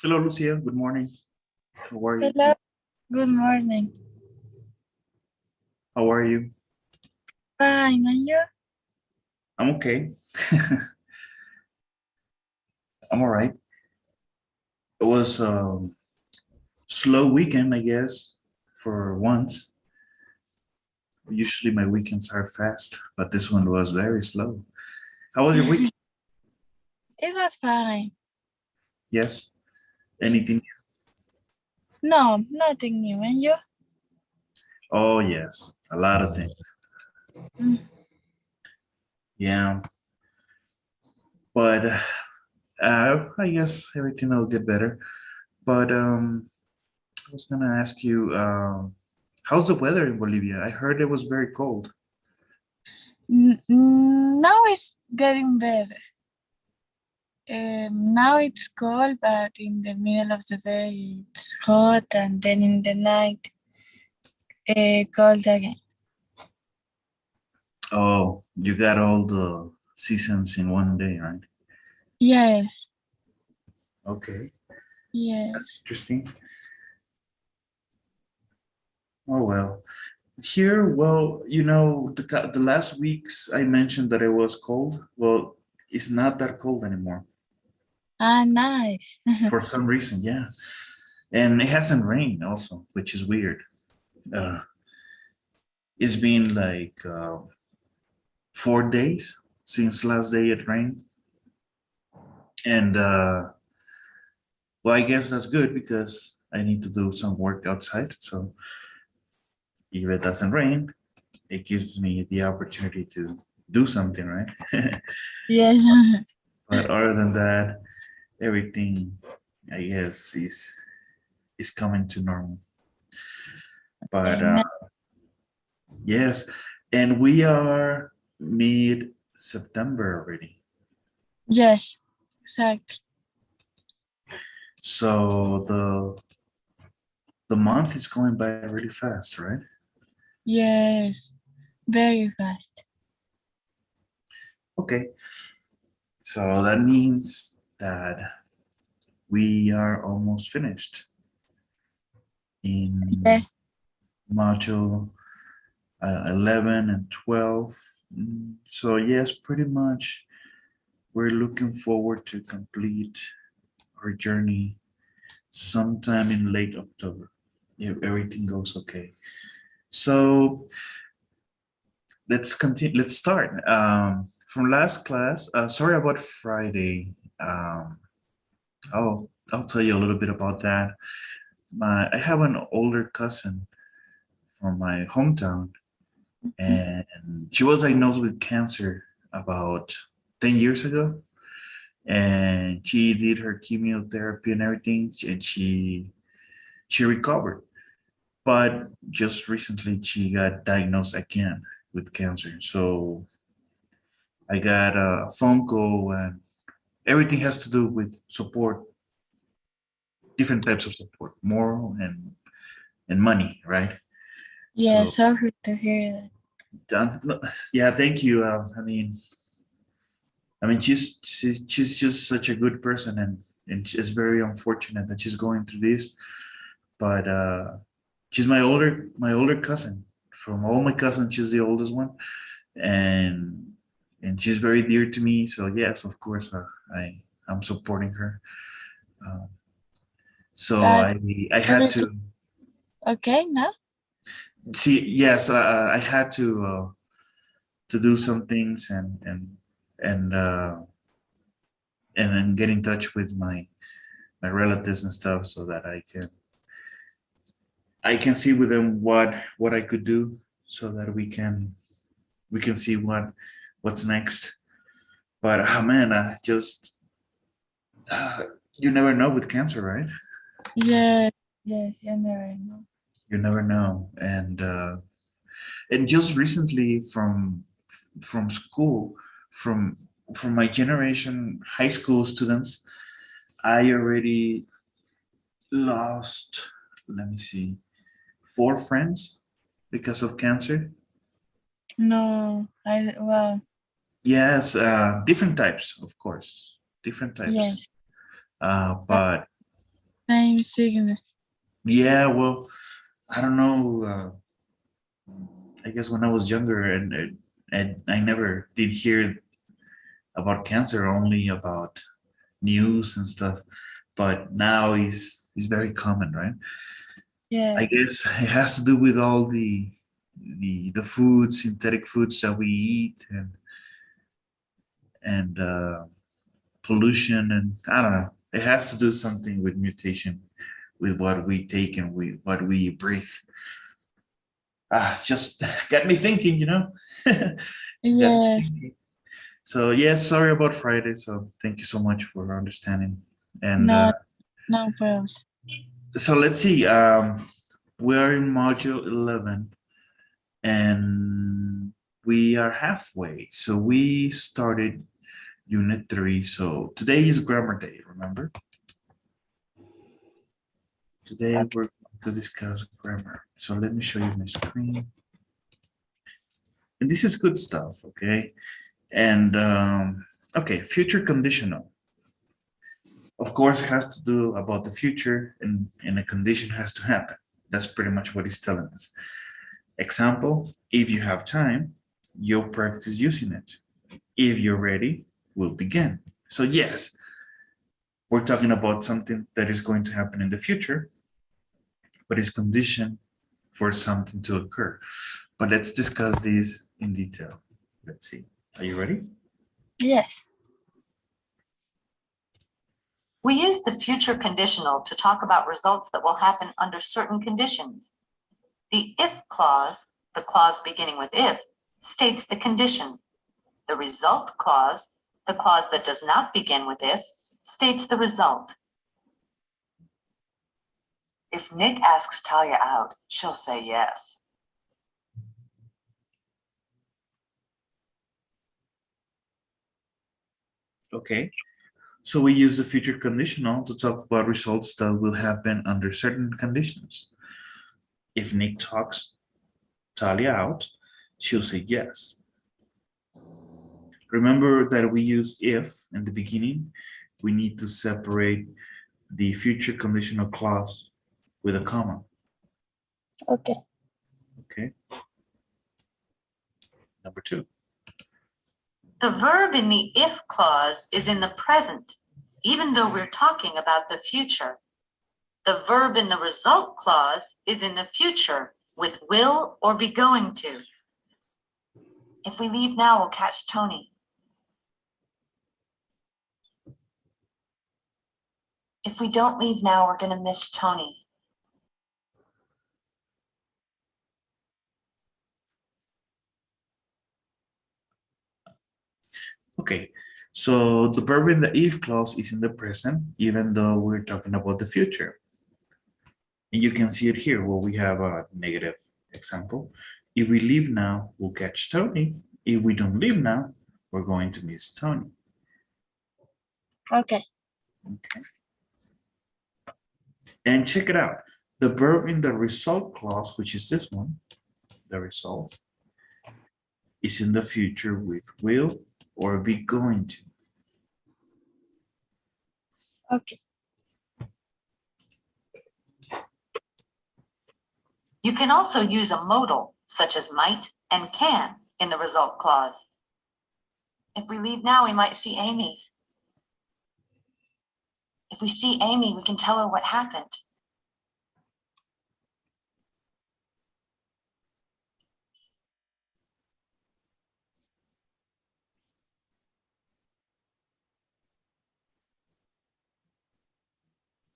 Hello, Lucia. Good morning. How are you? Hello, good morning. How are you? Fine, and you? I'm okay. I'm all right. It was a slow weekend, I guess, for once. Usually my weekends are fast, but this one was very slow. How was your week? It was fine. Yes. Anything? No, nothing new. And you? Oh, yes. A lot of things. Mm, Yeah. But I guess everything will get better. But I was gonna ask you, how's the weather in Bolivia? I heard it was very cold. Now it's getting better. Now it's cold, but in the middle of the day it's hot, and then in the night, cold again. Oh, you got all the seasons in one day, right? Yes, Okay, that's yes. interesting. Oh well, here, well, the last weeks I mentioned that it was cold. Well, it's not that cold anymore Ah, nice. for some reason, yeah. And it hasn't rained also, which is weird. Uh, it's been like 4 days since last day it rained, and well, I guess that's good because I need to do some work outside. So if it doesn't rain, it gives me the opportunity to do something, right? Yes. But other than that, everything, I guess, is coming to normal. But Okay, yes, and we are mid-September already. yes, exactly. So the month is going by really fast, right? Yes, very fast. Okay. So that means that we are almost finished Yeah. in module 11 and 12. So yes, pretty much we're looking forward to complete our journey sometime in late October if everything goes okay. So let's continue. Let's start from last class. Sorry about Friday. I'll tell you a little bit about that. I have an older cousin from my hometown, and she was diagnosed with cancer about 10 years ago, and she did her chemotherapy and everything, and she recovered, but just recently she got diagnosed again with cancer. So I got a phone call, and everything has to do with support, different types of support, moral and money, right? Yeah, So sorry to hear that. yeah, thank you. I mean, she's just such a good person, and it's very unfortunate that she's going through this. But she's my older cousin. From all my cousins, she's the oldest one, and she's very dear to me. So yes, of course, I'm supporting her. Um, so But I had everything to okay now? see. Yes, I had to do some things and uh, and then get in touch with my relatives and stuff so that I can see with them what I could do so that we can see what's next. But man, just uh, you never know with cancer, right? Yes, yes, you never know. You never know, and just recently from school, from from my generation, high school students, I already lost. Let me see, 4 friends because of cancer. No, well, Yes, different types, of course, different types. yes, but But Same sickness. Yeah, well, I don't know. I guess when I was younger, and I never did hear about cancer, only about news and stuff. But now it's very common, right? I Yes. guess it has to do with all the food, synthetic foods that we eat, and pollution, and I don't know. It has to do something with mutation, with what we take and what we breathe. It's just got me thinking, Got me Yes. thinking. So yes, sorry about Friday. So thank you so much for understanding. And No, no problem. so let's see. We are in module 11, and we are halfway. So we started unit 3. So today is grammar day, remember? Today Okay. we're going to discuss grammar. So let me show you my screen. And this is good stuff, okay? And okay, future conditional. Of course, it has to do about the future, and a condition has to happen. That's pretty much what he's telling us. Example, if you have time, you'll practice using it. If you're ready, we'll begin. So yes, we're talking about something that is going to happen in the future, but it's conditioned for something to occur. But let's discuss this in detail. Let's see. Are you ready? Yes. We use the future conditional to talk about results that will happen under certain conditions. The if clause, the clause beginning with if, states the condition. The result clause, the clause that does not begin with if, states the result. If Nick asks Talia out, she'll say yes. Okay. So we use the future conditional to talk about results that will happen under certain conditions. If Nick talks Talia out, she'll say yes. Remember that we use if in the beginning. We need to separate the future conditional clause with a comma. Okay. Okay. Number 2. The verb in the if clause is in the present, even though we're talking about the future. The verb in the result clause is in the future with will or be going to. If we leave now, we'll catch Tony. If we don't leave now, we're going to miss Tony. Okay, so the verb in the if clause is in the present, even though we're talking about the future. And you can see it here where we have a negative example. If we leave now, we'll catch Tony. If we don't leave now, we're going to miss Tony. Okay. Okay. And check it out. The verb in the result clause, which is this one, the result, is in the future with will or be going to. Okay. You can also use a modal, such as might and can, in the result clause. If we leave now, we might see Amy. If we see Amy, we can tell her what happened.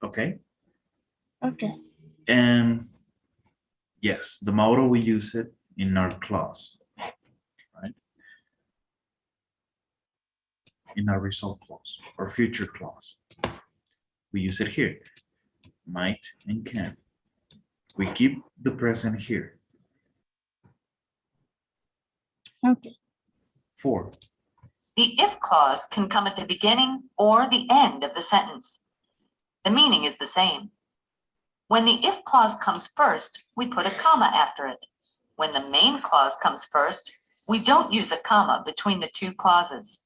Okay. Okay. And yes, the modal, we use it in our clause, right? In our result clause or future clause. We use it here, might and can. We keep the present here. Okay. 4. The if clause can come at the beginning or the end of the sentence. The meaning is the same. When the if clause comes first, we put a comma after it. When the main clause comes first, we don't use a comma between the two clauses.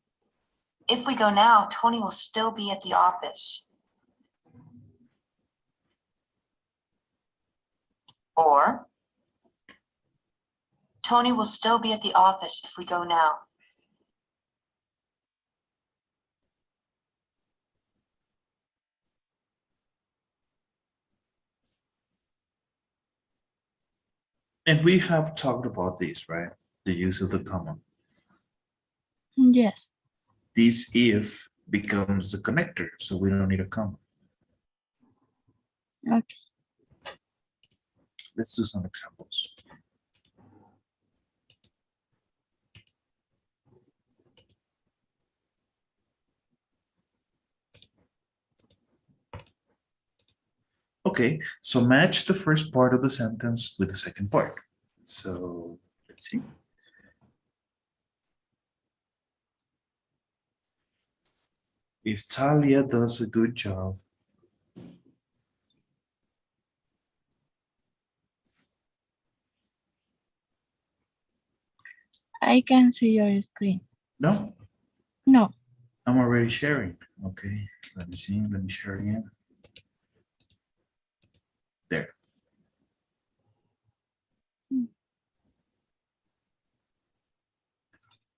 If we go now, Tony will still be at the office. Or, Tony will still be at the office if we go now. And we have talked about this, right? The use of the comma. Yes. This if becomes the connector, so we don't need a comma. Okay. Let's do some examples. Okay, so match the first part of the sentence with the second part. So let's see. If Talia does a good job, I can see your screen. no, No. I'm already sharing. Okay, let me see, let me share again. There.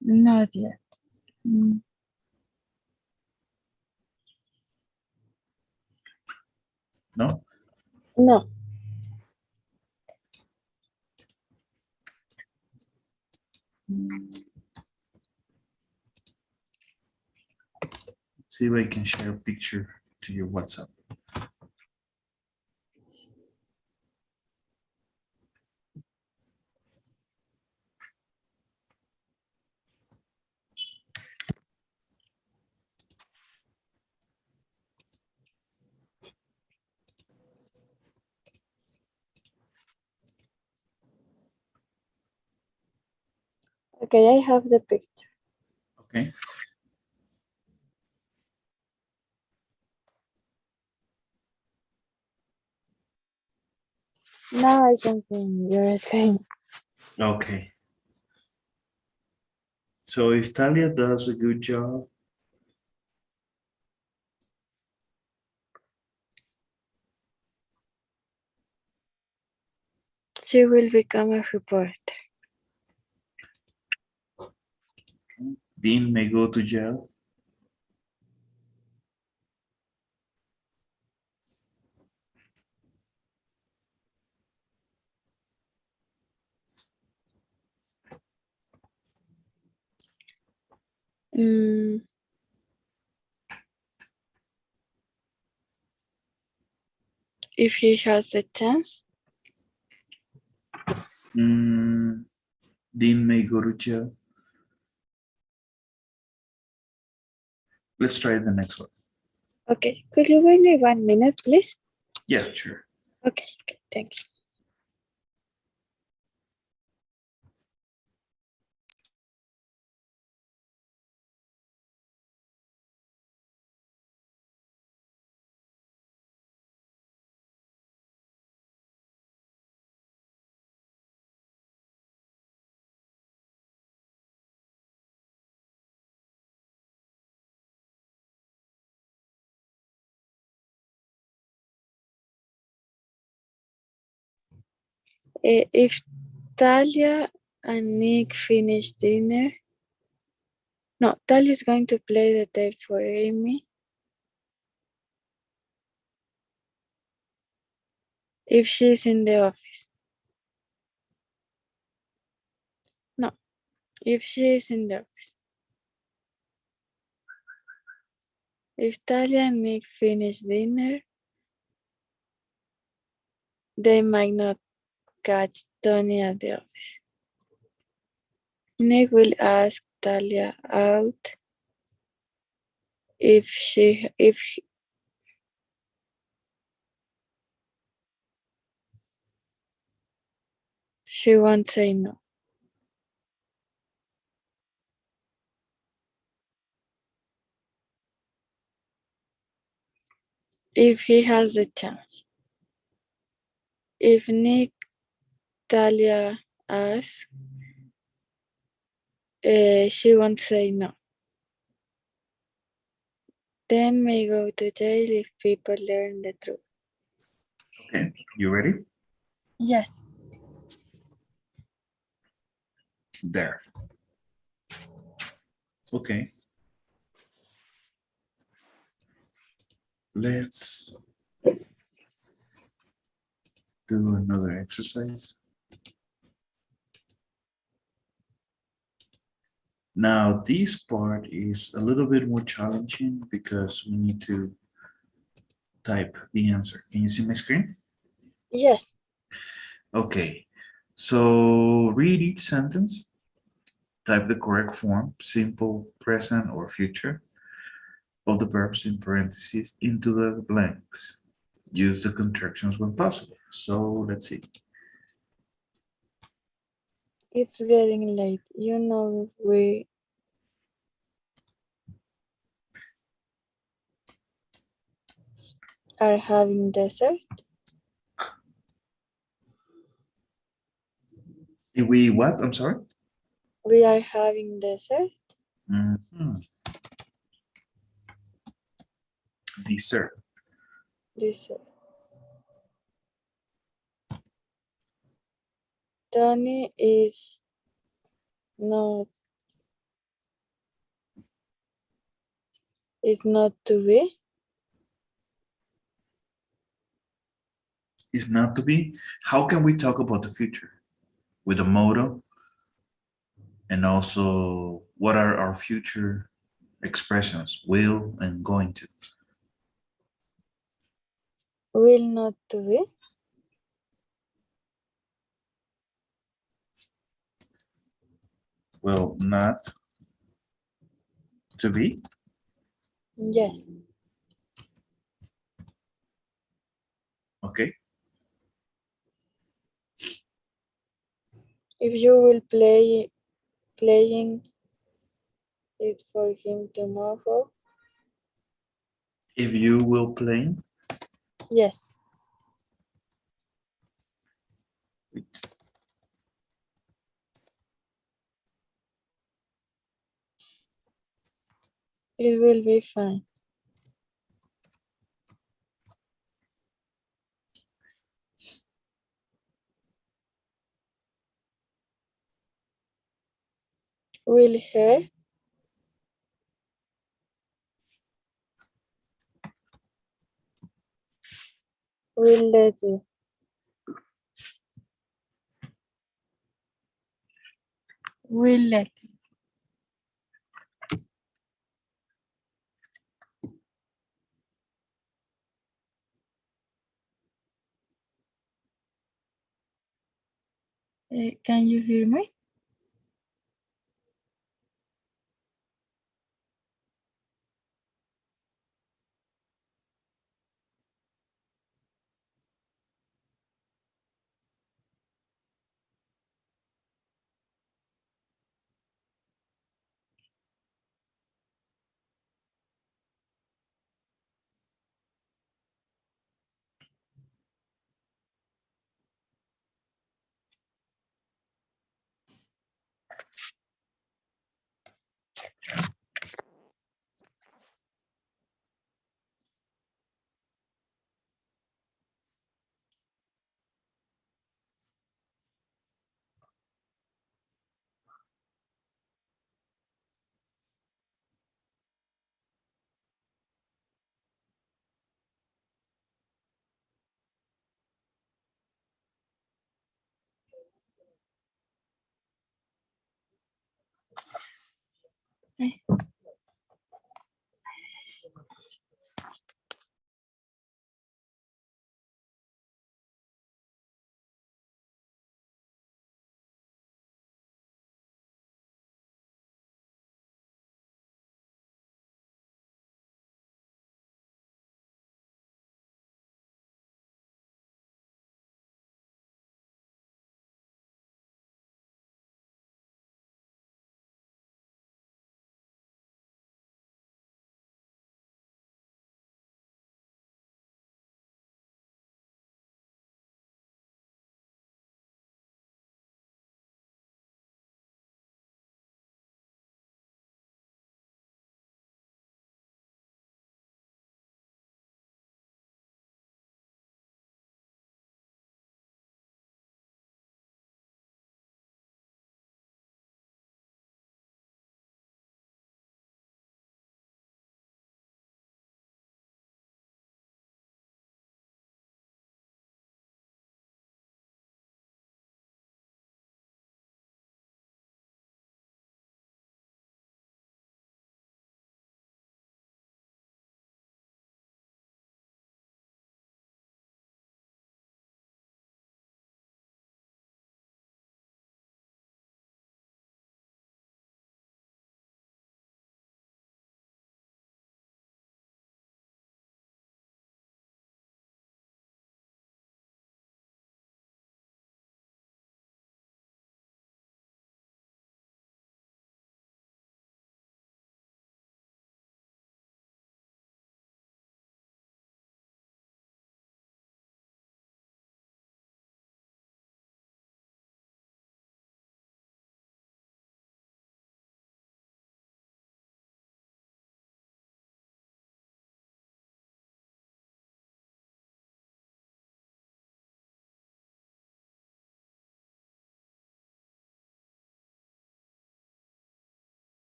Not yet. No? No. See if I can share a picture to your WhatsApp. Okay, I have the picture. Okay. Now I can see your screen. Okay. So if Talia does a good job, She will become a reporter. Dean may go to jail. If he has the chance. Dean may go to jail. Let's try the next one. Okay, could you wait me 1 minute, please? Yeah, sure. Okay, thank you. If Talia and Nick finish dinner, no, Talia is going to play the tape for Amy. If she's in the office. No, if she is in the office. If Talia and Nick finish dinner, they might not catch Tony at the office. Nick will ask Talia out if she won't say no. If he has the chance. If Nick Talia asks, she won't say no. Then may go to jail if people learn the truth. Okay, you ready? Yes. There. Okay. Let's do another exercise. Now, this part is a little bit more challenging because we need to type the answer. Can you see my screen? Yes. Okay. So read each sentence, type the correct form, simple, present, or future, of the verbs in parentheses into the blanks. Use the contractions when possible. So let's see. It's getting late. You know we are having dessert. We what? I'm sorry? We are having dessert. Mhm. Dessert. Dessert. Tony is not to be. Is not to be. How can we talk about the future? With a motto, and also what are our future expressions? Will and going to. Will not to be. Will not to be. Yes. Okay. If you will playing it for him tomorrow. If you will play. Yes. It will be fine. Will her. Will let you. Will let you. Can you hear me?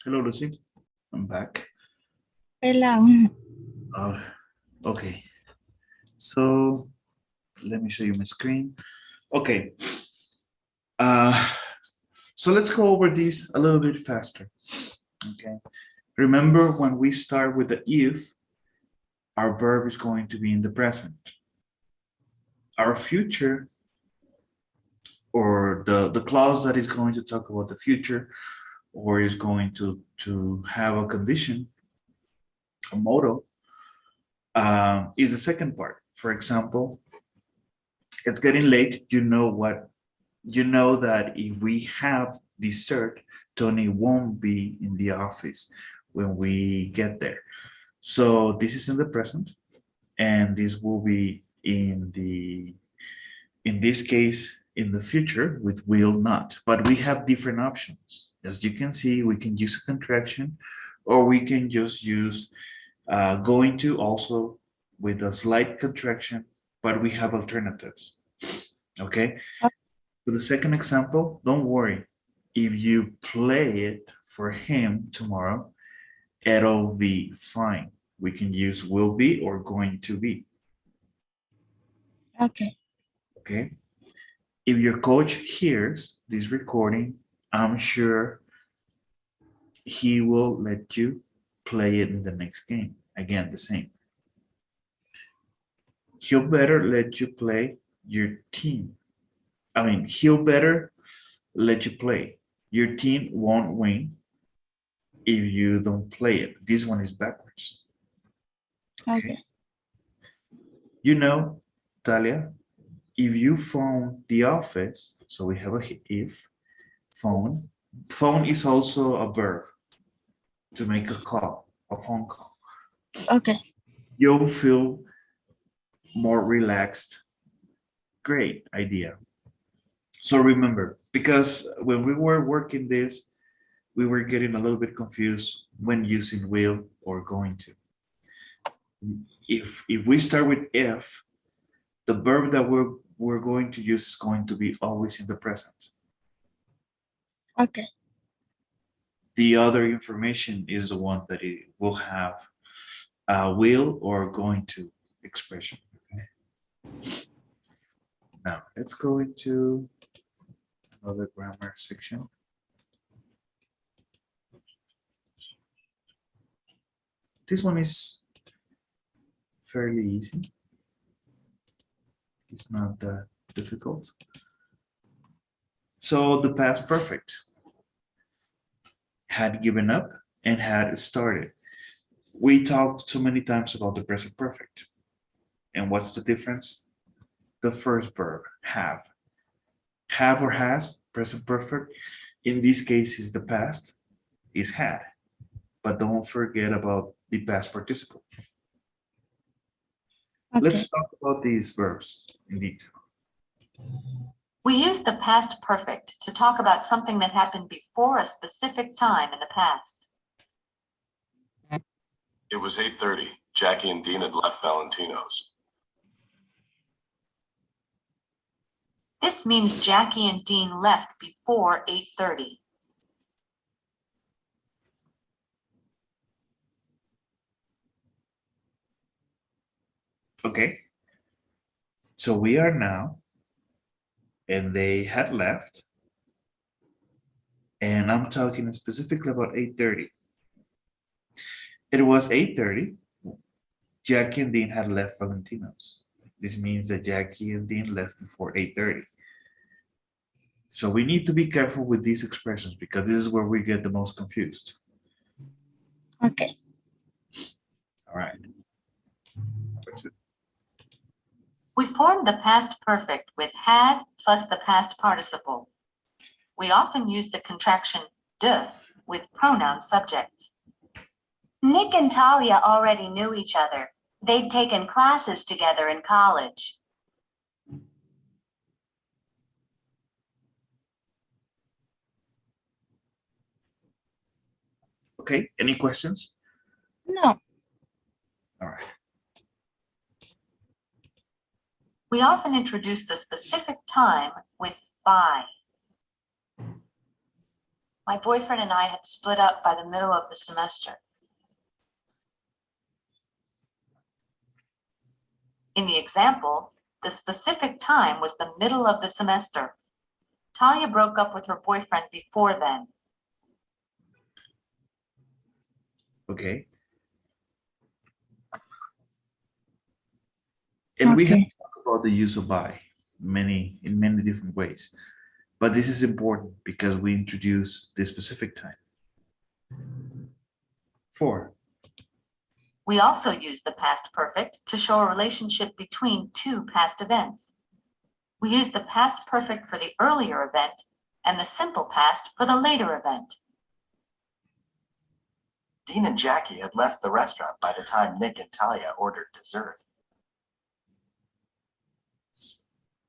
Hello, Lucy. I'm back. Hola. Okay. So let me show you my screen. Okay. So let's go over these a little bit faster. Okay. Remember, when we start with the if, our verb is going to be in the present. Our future, or the clause that is going to talk about the future, or is going to have a condition, a modal, is the second part. For example, it's getting late. You know that if we have dessert, Tony won't be in the office when we get there. So this is in the present, and this will be in this case, in the future with will not. But we have different options. As you can see, we can use a contraction, or we can just use going to, also with a slight contraction, but we have alternatives. Okay. For the second example, don't worry. If you play it for him tomorrow, it'll be fine. We can use will be or going to be. Okay. Okay. If your coach hears this recording, I'm sure he will let you play it in the next game. Again, the same. He'll better let you play your team. He'll better let you play. Your team won't win if you don't play it. This one is backwards. Okay. You know, Talia, if you phone the office, so we have a if, phone. Phone is also a verb to make a call, a phone call. Okay. You'll feel more relaxed. Great idea. So remember, because when we were working this, we were getting a little bit confused when using will or going to. If we start with if, the verb that we're going to use is going to be always in the present. Okay. The other information is the one that it will have will or going to expression. Okay. Now let's go into another grammar section. This one is fairly easy. It's not that difficult. So the past perfect: had given up and had started. We talked so many times about the present perfect. And what's the difference? The first verb, have. Have or has, present perfect. In this case is the past, is had. But don't forget about the past participle. Okay. Let's talk about these verbs in detail. We use the past perfect to talk about something that happened before a specific time in the past. It was 8:30. Jackie and Dean had left Valentino's. This means Jackie and Dean left before 8:30. Okay. So we are now, and they had left. And I'm talking specifically about 8:30. It was 8:30. Jackie and Dean had left Valentino's. This means that Jackie and Dean left before 8:30. So we need to be careful with these expressions because this is where we get the most confused. Okay. All right. Number 2. We form the past perfect with had plus the past participle. We often use the contraction de with pronoun subjects. Nick and Talia already knew each other. They'd taken classes together in college. Okay, any questions? No. All right. We often introduce the specific time with by. My boyfriend and I had split up by the middle of the semester. In the example, the specific time was the middle of the semester. Talia broke up with her boyfriend before then. Okay. And we have Okay. talked about the use of by in many different ways. But this is important because we introduce the specific time. 4. We also use the past perfect to show a relationship between two past events. We use the past perfect for the earlier event and the simple past for the later event. Dean and Jackie had left the restaurant by the time Nick and Talia ordered dessert.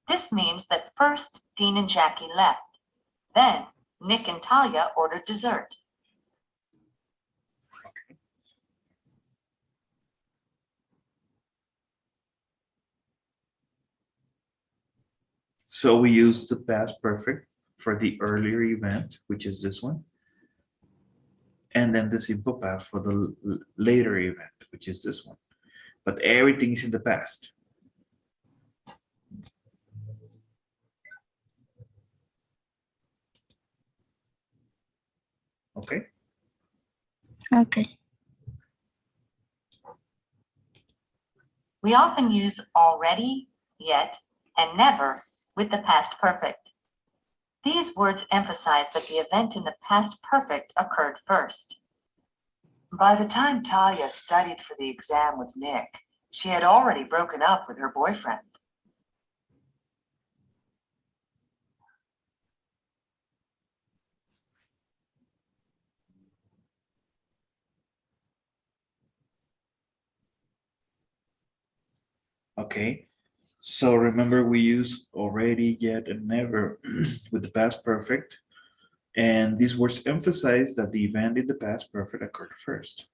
This means that first Dean and Jackie left. Then Nick and Talia ordered dessert. So we use the past perfect for the earlier event, which is this one. And then the simple past for the later event, which is this one. But everything is in the past. Okay. Okay. We often use already, yet, and never with the past perfect. These words emphasize that the event in the past perfect occurred first. By the time Talia studied for the exam with Nick, she had already broken up with her boyfriend. Okay. So remember we use already, yet, and never with the past perfect. And these words emphasize that the event in the past perfect occurred first.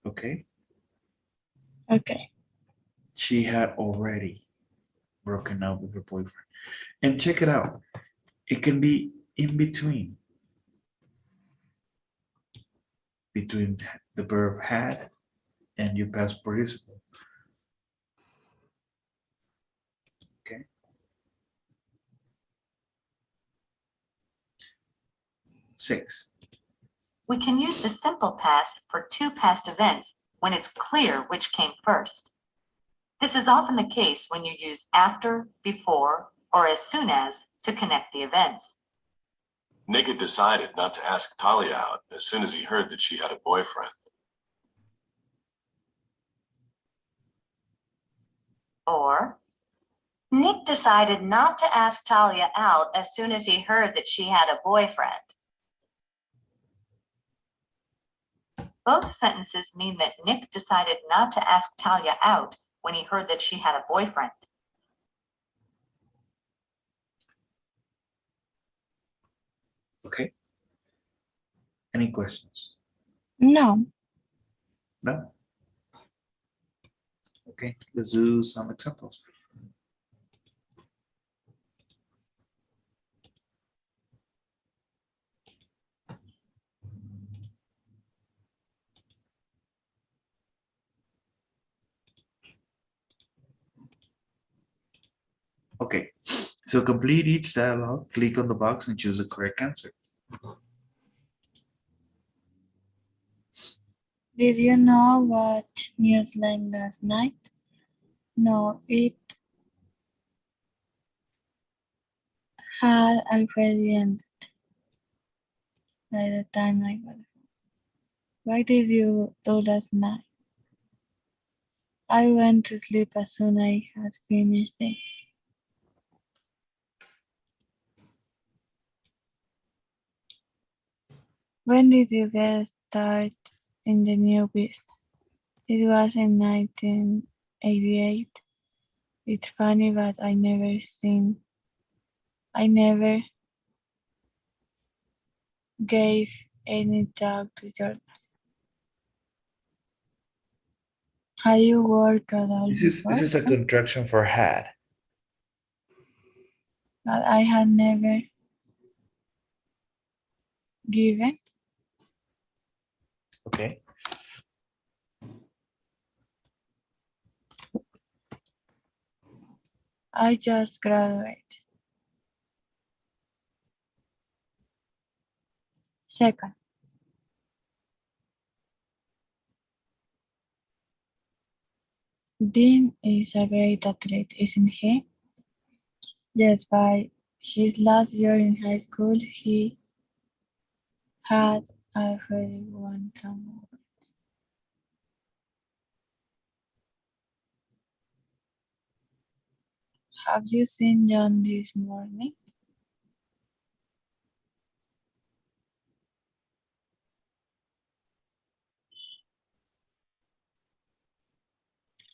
Okay. Okay. She had already broken up with her boyfriend. And check it out. It can be in between the verb had and your past participle. Okay. 6. We can use the simple past for two past events when it's clear which came first. This is often the case when you use after, before, or as soon as to connect the events. Nick had decided not to ask Talia out as soon as he heard that she had a boyfriend. Or, Nick decided not to ask Talia out as soon as he heard that she had a boyfriend. both sentences mean that Nick decided not to ask Talia out when he heard that she had a boyfriend. Okay. Any questions? No. No? Okay, let's do some examples. Okay, so complete each dialogue, click on the box and choose the correct answer. Did you know what news like last night? No, it had already ended by the time I got home. What did you do last night? I went to sleep as soon as I had finished it. When did you get started in the new business? It was in 1988. It's funny, but I never gave any talk to Jordan. Have you worked at all This is a contraction for had. but I had never given. Okay. I just graduated. Second, Dean is a great athlete, isn't he? Yes, by his last year in high school, he had already won some awards. Have you seen John this morning?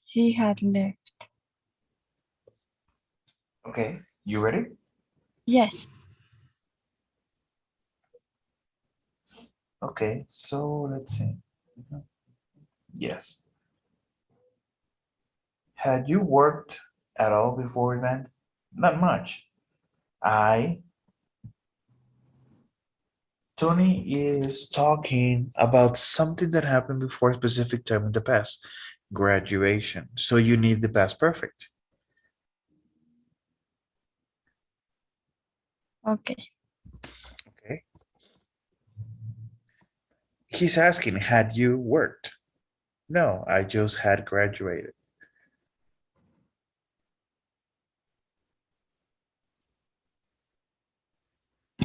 He had left. Okay. You ready? Yes, Okay. So let's see. Yes. Had you worked at all before then? Not much. Tony is talking about something that happened before a specific time in the past. Graduation. So you need the past perfect. okay. Okay. He's asking, had you worked? No, I just had graduated.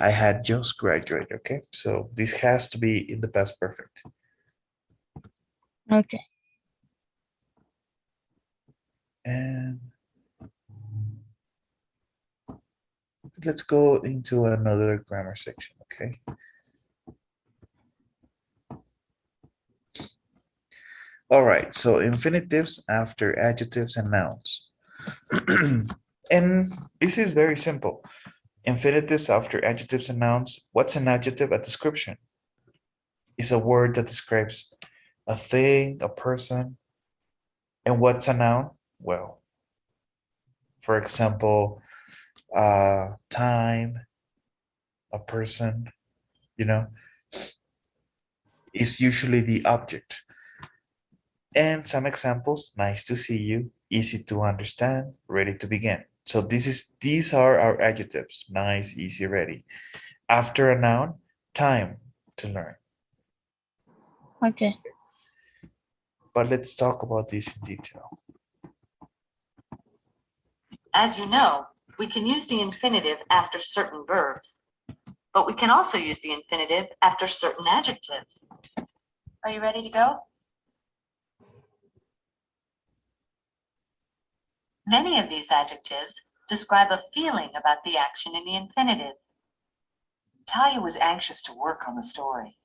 I had just graduated, okay? So this has to be in the past perfect. Okay. And let's go into another grammar section, okay? All right, so infinitives after adjectives and nouns. And this is very simple. Infinitives after adjectives and nouns. What's an adjective? A description. It's a word that describes a thing, a person. And what's a noun? Well, for example, time, a person, you know, is usually the object. And some examples, nice to see you, easy to understand, ready to begin. So these are our adjectives, nice, easy, ready. After a noun, time to learn. Okay. But let's talk about this in detail. As you know, we can use the infinitive after certain verbs, but we can also use the infinitive after certain adjectives. Are you ready to go? Many of these adjectives describe a feeling about the action in the infinitive. Talia was anxious to work on the story.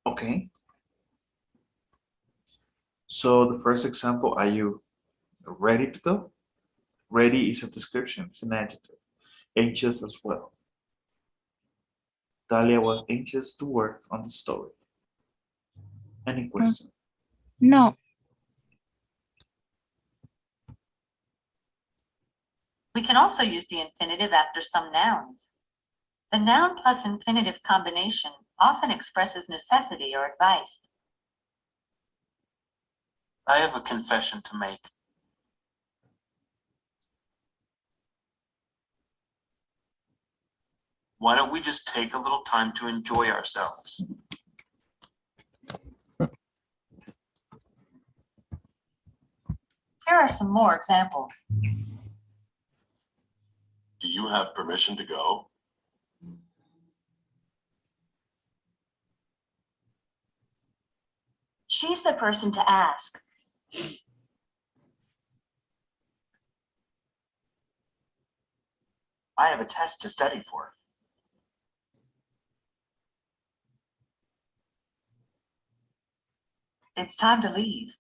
Okay. So the first example, are you ready to go? Ready is a description, it's an adjective. Anxious as well. Talia was anxious to work on the story. Any question? No. We can also use the infinitive after some nouns. The noun plus infinitive combination often expresses necessity or advice. I have a confession to make. Why don't we just take a little time to enjoy ourselves? Here are some more examples. Do you have permission to go? She's the person to ask. I have a test to study for. It's time to leave.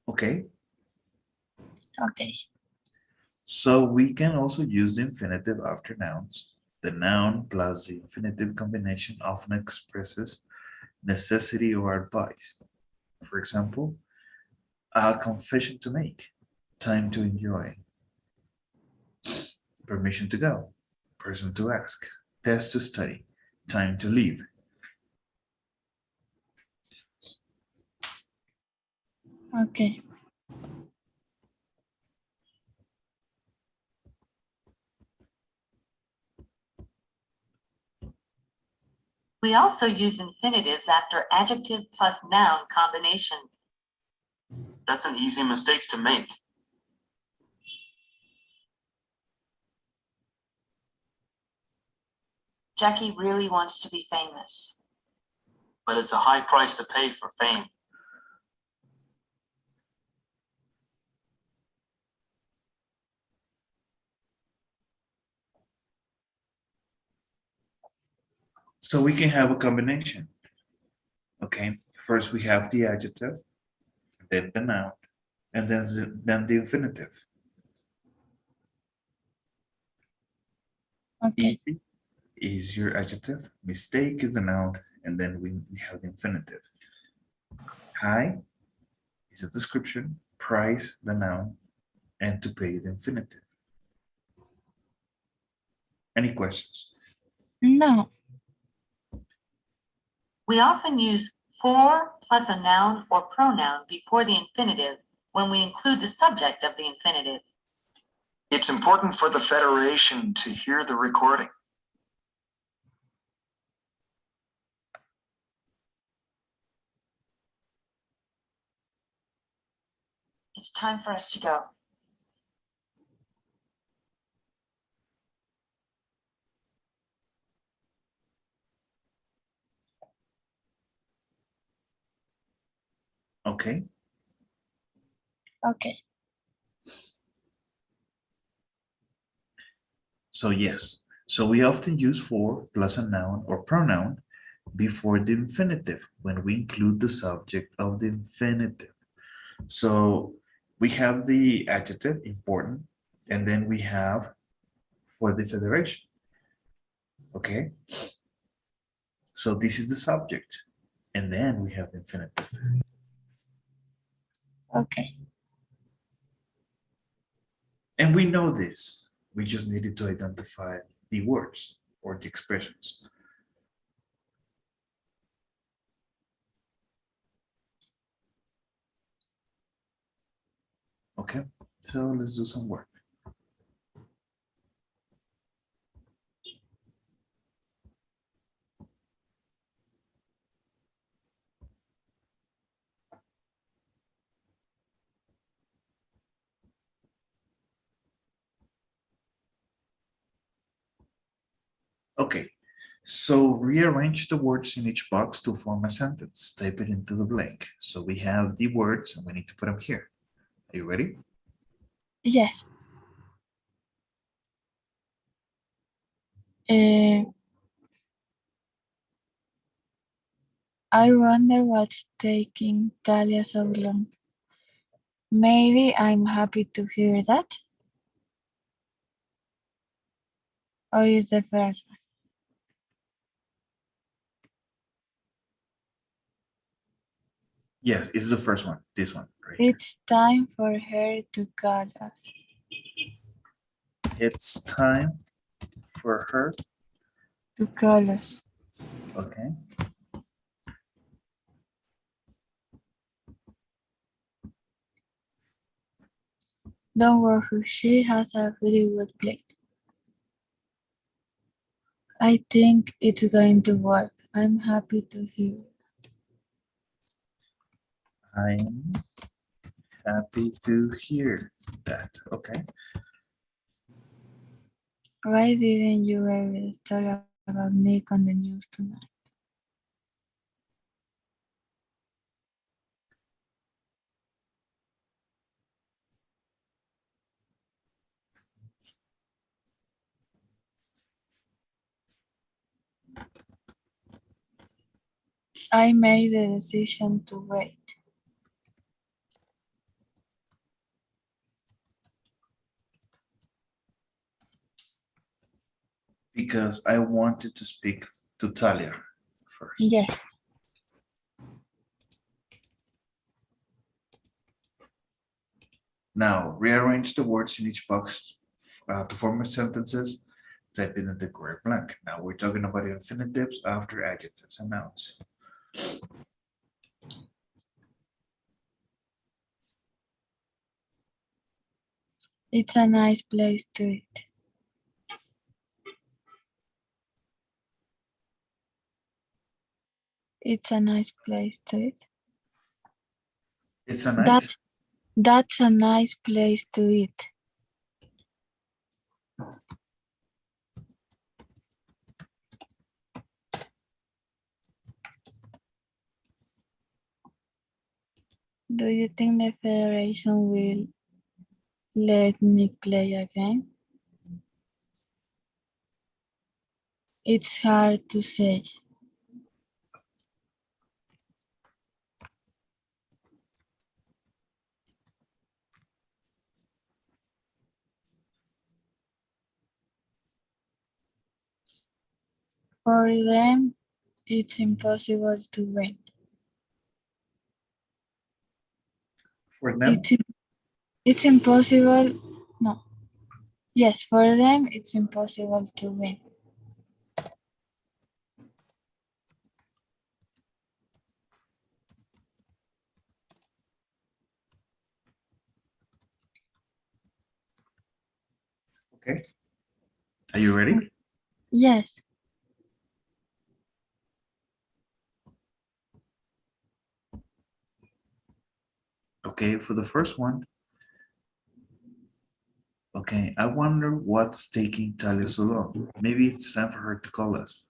Okay. Okay. So we can also use the infinitive after nouns. The noun plus the infinitive combination often expresses necessity or advice. For example, a confession to make, time to enjoy, permission to go, person to ask, test to study, time to leave. Okay. We also use infinitives after adjective plus noun combinations. That's an easy mistake to make. Jackie really wants to be famous. But it's a high price to pay for fame. So we can have a combination. Okay, first we have the adjective, then the noun, and then the infinitive. Okay. Easy is your adjective, mistake is the noun, and then we have the infinitive. High is a description, price the noun, and to pay the infinitive. Any questions? No. We often use for plus a noun or pronoun before the infinitive when we include the subject of the infinitive. It's important for the Federation to hear the recording. It's time for us to go. Okay, Okay. so yes. So we often use for plus a noun or pronoun before the infinitive when we include the subject of the infinitive. So we have the adjective, important, and then we have for the federation. Okay, so this is the subject, and then we have the infinitive. Okay. And we know this. We just needed to identify the words or the expressions. Okay, so let's do some work. Okay, so rearrange the words in each box to form a sentence. Type it into the blank. So we have the words and we need to put them here. Are you ready? Yes. I wonder what's taking Talia so long. Maybe I'm happy to hear that. Or is the first one? Yes, it's the first one, this one, right? It's time for her to call us. It's time for her, To call us. okay? Don't worry, she has a very good plan. I think it's going to work. I'm happy to hear. I'm happy to hear that, okay? Why didn't you ever talk about Nick on the news tonight? I made the decision to wait. because I wanted to speak to Talia first. Yes. Now, rearrange the words in each box to form sentences. Type in the correct blank. Now we're talking about infinitives after adjectives and nouns. It's a nice place to eat. It's a nice place to eat. It's a nice. That's a nice place to eat. Do you think the Federation will let me play again? It's hard to say. For them, it's impossible to win. For them, It's impossible. No. Yes, for them, it's impossible to win. okay. Are you ready? Yes. Okay, for the first one. Okay, I wonder what's taking Talia so long. Maybe it's time for her to call us.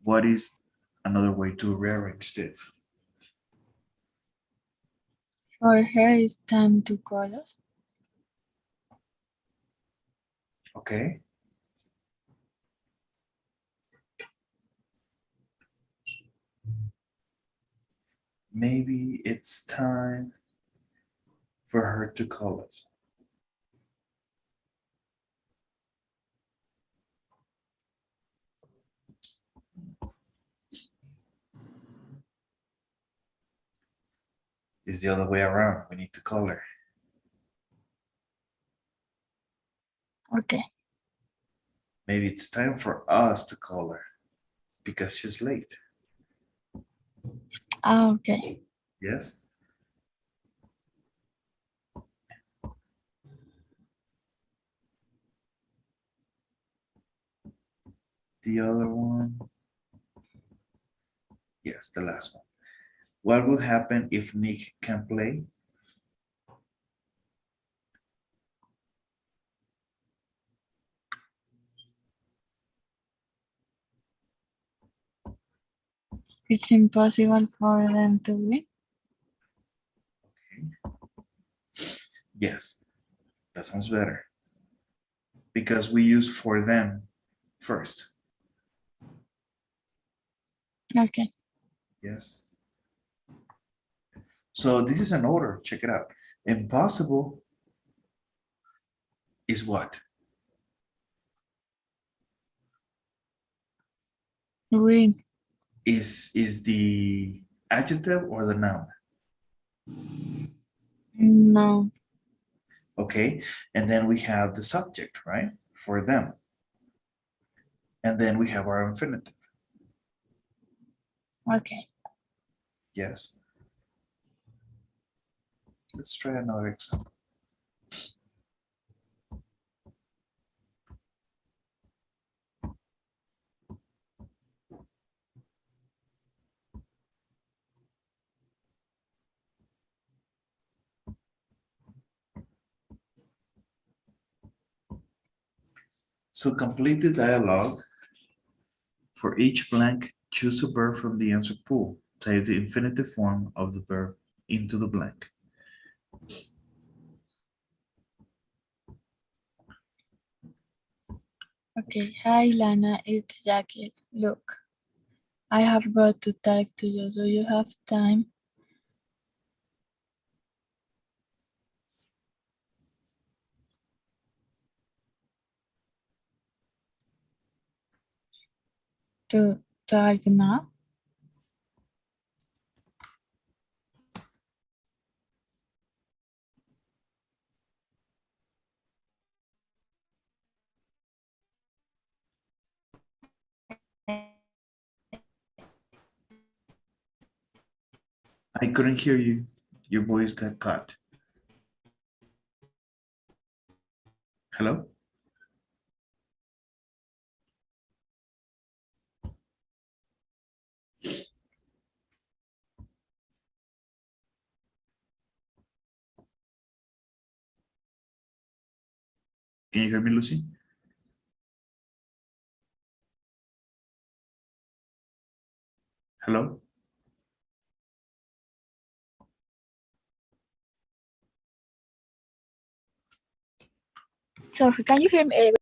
What is another way to rearrange this? For her, it's time to call us. Okay. Maybe it's time for her to call us. It's the other way around. We need to call her. Okay. Maybe it's time for us to call her because she's late. Okay. Yes? The other one. Yes, the last one. What will happen if Nick can play? It's impossible for them to win. Yes, that sounds better. Because we use for them first. Okay. Yes. So this is an order. Check it out. Impossible is what? Win. Is the adjective or the noun? No. Okay. And then we have the subject, right? For them. And then we have our infinitive. Okay. Yes. Let's try another example. So complete the dialogue. For each blank, choose a verb from the answer pool. Type the infinitive form of the verb into the blank. Okay. Hi, Lana. It's Jackie. Look, I have got to talk to you. Do you have time? to talk now? I couldn't hear you. Your voice got cut. Hello? Can you hear me, Lucy? Hello? Sophie, can you hear me?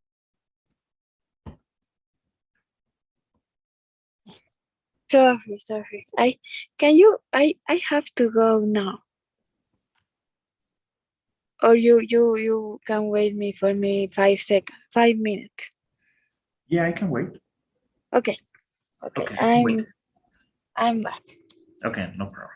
Sorry. I have to go now. Or you can wait me for me 5 minutes. Yeah, I can wait. Okay. Okay, I can wait. I'm back. Okay, no problem.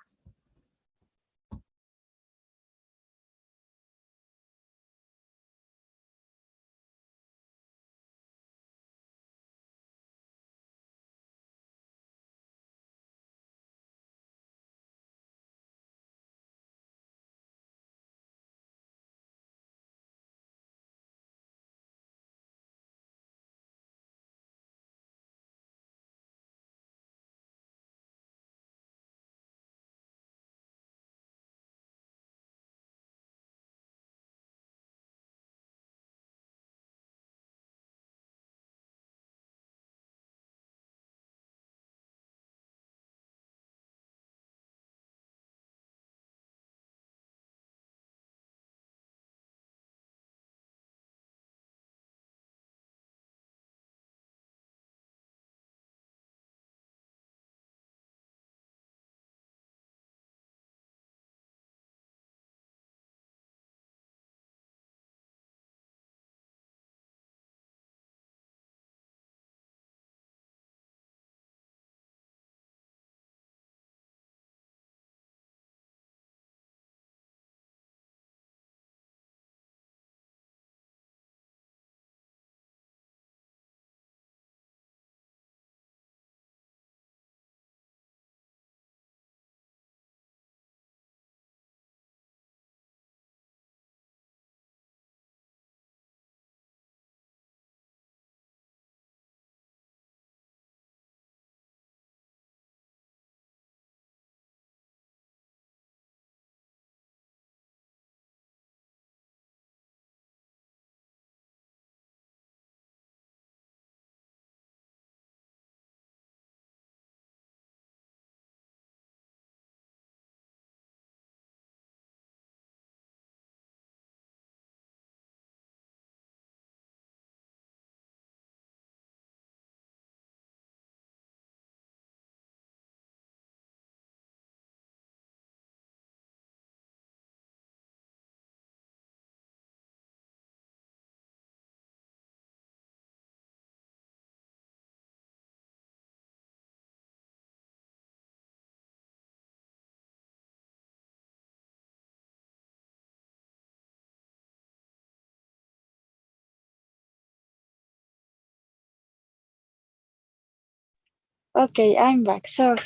Okay, I'm back. So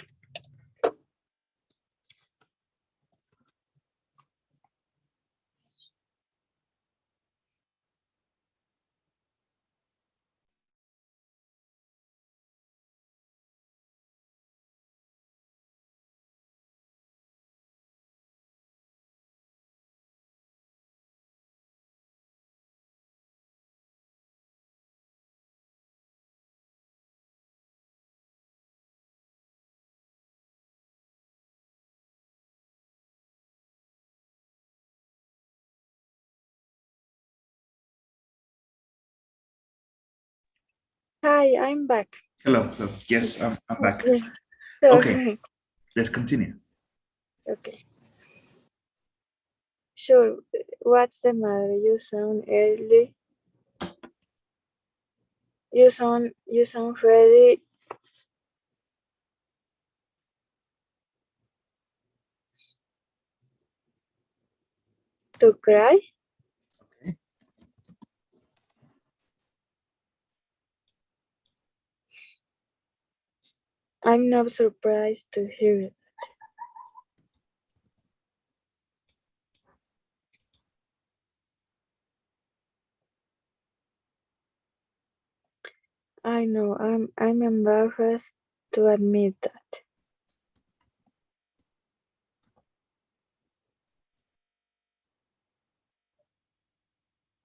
hi, I'm back. Hello. Yes, I'm back. Yeah. So, Okay, let's continue. okay. Sure. What's the matter? You sound early. You sound ready To cry? Okay. I'm not surprised to hear it. I know, I'm embarrassed to admit that.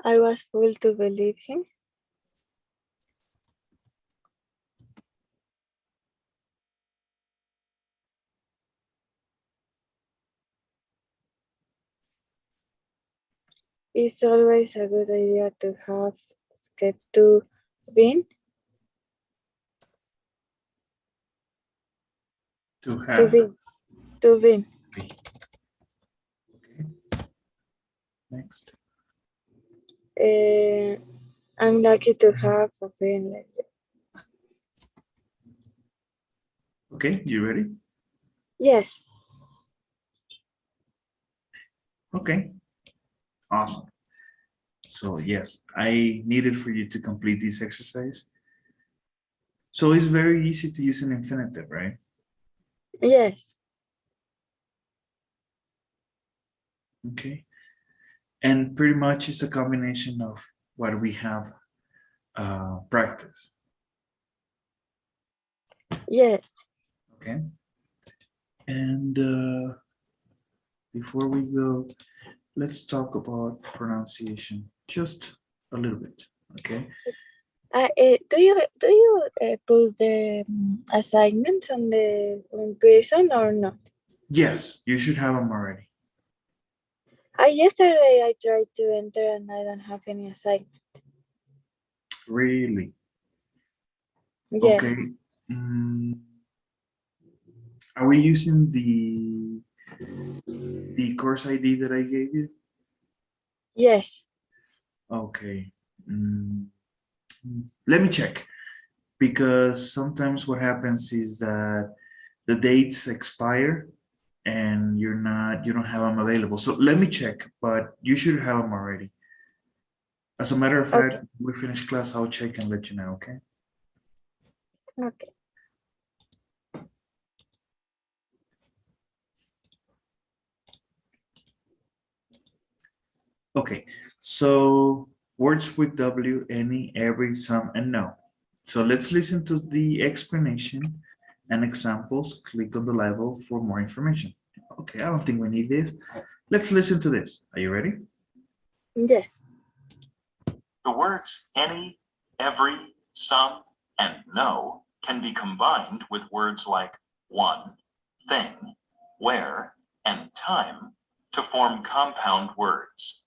I was fooled to believe him. It's always a good idea to have escape to win. To To have. win. To win. Okay. Next. I'm lucky to have a friend like you. Okay, you ready? Yes. Okay, awesome. So yes, I needed for you to complete this exercise. So it's very easy to use an infinitive, right? Yes. Okay. And pretty much it's a combination of what we have practiced. Yes. Okay. And before we go, let's talk about pronunciation just a little bit. Okay. Do you put the assignments on the person or not? Yes, you should have them already. Yesterday I tried to enter and I don't have any assignment. Really? Yes. Okay. Mm, are we using the course ID that I gave you? Yes. Okay. Mm, let me check, because sometimes what happens is that the dates expire and you don't have them available. So let me check, but you should have them already. As a matter of fact, Okay. we finish class, I'll check and let you know, okay? Okay. Okay, so words with W, any, every, some, and no. So let's listen to the explanation and examples. Click on the level for more information. Okay, I don't think we need this. Let's listen to this. Are you ready? Yes. The words any, every, some, and no can be combined with words like one, thing, where, and time to form compound words.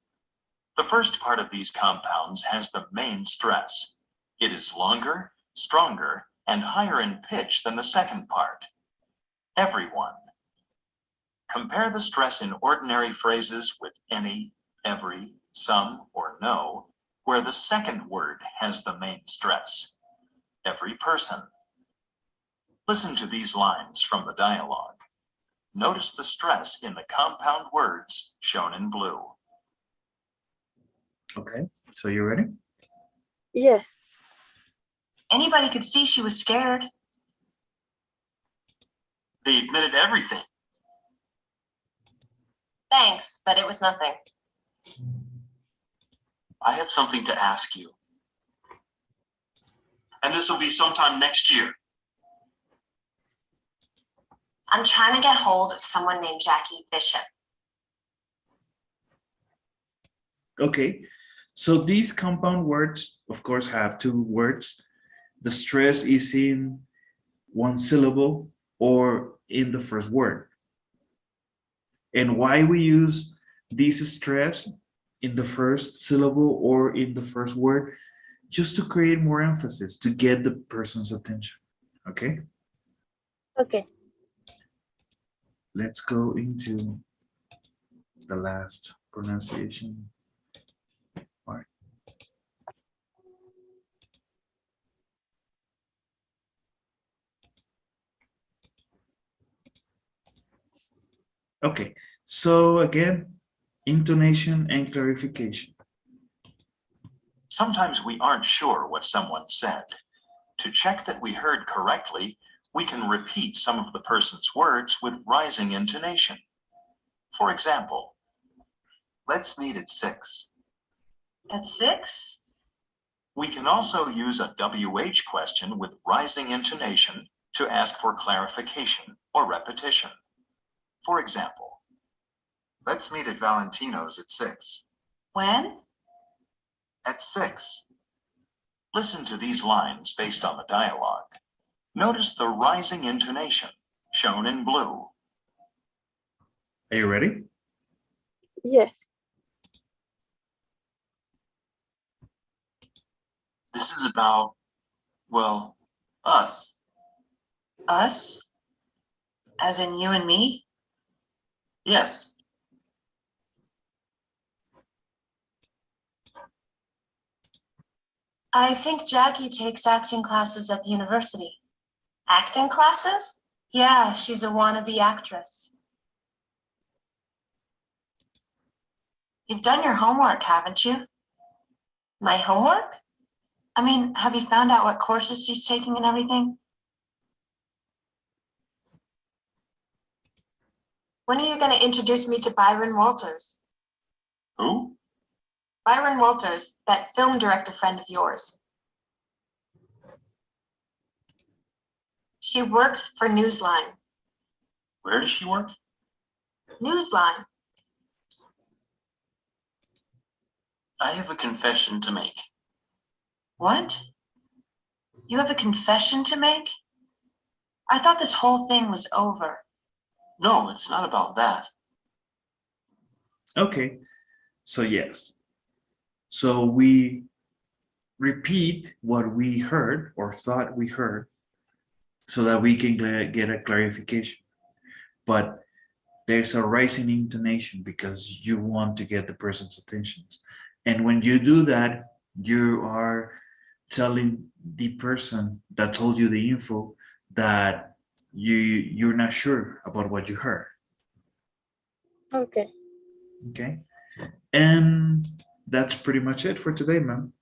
The first part of these compounds has the main stress. It is longer, stronger, and higher in pitch than the second part. Everyone. Compare the stress in ordinary phrases with any, every, some, or no, where the second word has the main stress. Every person. Listen to these lines from the dialogue. Notice the stress in the compound words shown in blue. Okay, so you ready? Yes. Anybody could see she was scared. They admitted everything. Thanks, but it was nothing. I have something to ask you. And this will be sometime next year. I'm trying to get hold of someone named Jackie Bishop. Okay, so these compound words, of course, have two words. The stress is in one syllable or in the first word. And why we use this stress in the first syllable or in the first word? Just to create more emphasis, to get the person's attention, okay? Okay. Let's go into the last pronunciation part. Okay, so again, intonation, and clarification. Sometimes we aren't sure what someone said. To check that we heard correctly, we can repeat some of the person's words with rising intonation. For example, Let's meet at 6. At 6? we can also use a WH question with rising intonation to ask for clarification or repetition. For example, Let's meet at Valentino's at 6. When? At 6. listen to these lines based on the dialogue. Notice the rising intonation shown in blue. Are you ready? Yes. This is about, well, us. Us? As in you and me? Yes. I think Jackie takes acting classes at the university. Acting classes? Yeah, she's a wannabe actress. You've done your homework, haven't you? My homework? I mean, have you found out what courses she's taking and everything? When are you going to introduce me to Byron Walters? Who? Byron Walters, that film director friend of yours. She works for Newsline. Where does she work? Newsline. I have a confession to make. What? You have a confession to make? I thought this whole thing was over. No, it's not about that. Okay, so yes. So we repeat what we heard or thought we heard so that we can get a clarification. But there's a rising intonation because you want to get the person's attention. And when you do that, you are telling the person that told you the info that you're not sure about what you heard. Okay. Okay. And that's pretty much it for today, ma'am.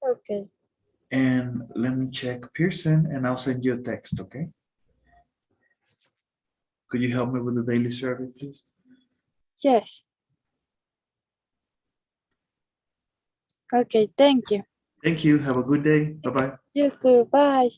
Okay. And let me check Pearson and I'll send you a text, okay? Could you help me with the daily survey, please? Yes. Okay, thank you. Thank you. Have a good day. Bye-bye. You too. Bye.